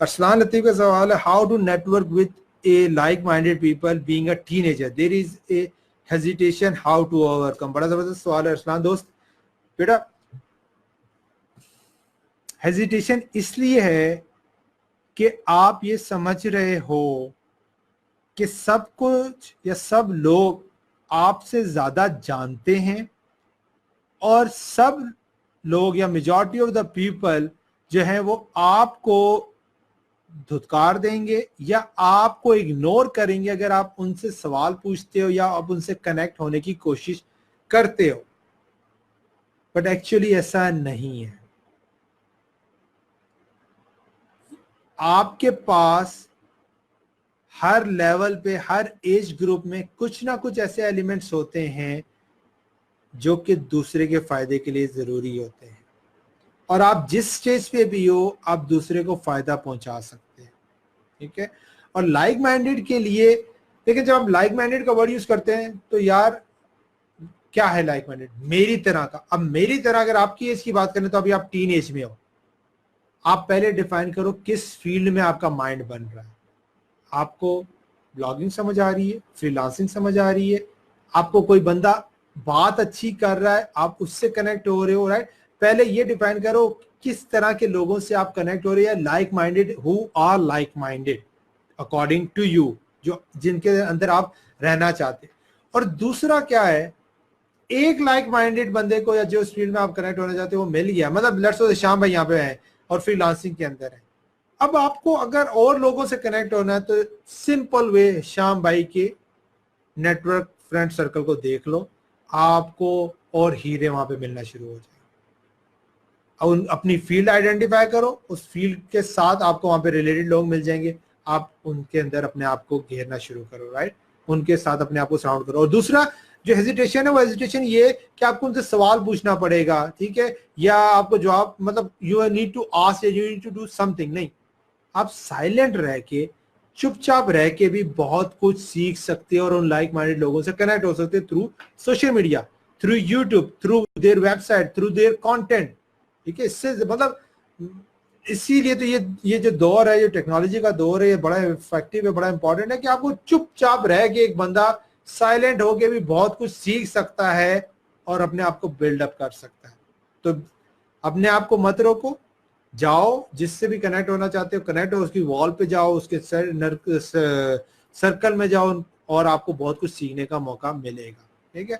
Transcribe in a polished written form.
अरसलान लतीफ का सवाल है, how to network with a like minded people being a teenager, there is a hesitation, how to overcome. बड़ा जबरदस्त सवाल है अरसलान दोस्त। बेटा हेजिटेशन इसलिए है कि आप ये समझ रहे हो कि सब कुछ या सब लोग आपसे ज्यादा जानते हैं और सब लोग या मेजॉरिटी ऑफ द पीपल जो है वो आपको धुतकार देंगे या आपको इग्नोर करेंगे अगर आप उनसे सवाल पूछते हो या आप उनसे कनेक्ट होने की कोशिश करते हो। बट एक्चुअली ऐसा नहीं है। आपके पास हर लेवल पे हर एज ग्रुप में कुछ ना कुछ ऐसे एलिमेंट्स होते हैं जो कि दूसरे के फायदे के लिए जरूरी होते हैं, और आप जिस स्टेज पे भी हो आप दूसरे को फायदा पहुंचा सकते हैं। ठीक है। और लाइक माइंडेड के लिए देखिए, जब आप लाइक माइंडेड का वर्ड यूज करते हैं तो यार क्या है लाइक माइंडेड? मेरी तरह का। अब मेरी तरह अगर आपकी एज की बात करें तो अभी आप टीन एज में हो। आप पहले डिफाइन करो किस फील्ड में आपका माइंड बन रहा है। आपको ब्लॉगिंग समझ आ रही है, फ्रीलांसिंग समझ आ रही है, आपको कोई बंदा बात अच्छी कर रहा है, आप उससे कनेक्ट हो रहे हो, राइट? पहले ये डिफाइन करो किस तरह के लोगों से आप कनेक्ट हो रहे हैं। Like minded, who are like minded according to you, जो जिनके अंदर आप रहना चाहते। और दूसरा क्या है, एक लाइक माइंडेड बंदे को या जो इस फील्ड में आप कनेक्ट होना चाहते हो वो मिल गया, मतलब लेट्स से श्याम भाई यहाँ पे है और फ्रीलांसिंग के अंदर है। अब आपको अगर और लोगों से कनेक्ट होना है तो सिंपल वे, श्याम भाई के नेटवर्क फ्रेंड सर्कल को देख लो, आपको और हीरे वहां पे मिलना शुरू हो जाए। अब अपनी फील्ड आइडेंटिफाई करो, उस फील्ड के साथ आपको वहां पे रिलेटेड लोग मिल जाएंगे, आप उनके अंदर अपने आप को घेरना शुरू करो, राइट? उनके साथ अपने आप को सराउंड करो। और दूसरा जो हेजिटेशन है वो हेजिटेशन ये कि आपको उनसे सवाल पूछना पड़ेगा, ठीक है, या आपको जवाब, मतलब यू नीड टू आस्क या you need to do something, नहीं। आप साइलेंट रह के, चुपचाप रह के भी बहुत कुछ सीख सकते हैं और उन लाइक माइंडेड लोगों से कनेक्ट हो सकते हैं through social media, through YouTube, through their website, through their content. ठीक है, इससे मतलब इसीलिए तो ये जो दौर है, जो टेक्नोलॉजी का दौर है, ये बड़ा इफेक्टिव है, बड़ा इंपॉर्टेंट है कि आपको चुपचाप रह के एक बंदा साइलेंट होके भी बहुत कुछ सीख सकता है और अपने आप को बिल्डअप कर सकता है। तो अपने आप को मत रोको, जाओ, जिससे भी कनेक्ट होना चाहते हो कनेक्ट हो, उसकी वॉल पे जाओ, उसके सर्कल में जाओ और आपको बहुत कुछ सीखने का मौका मिलेगा। ठीक है।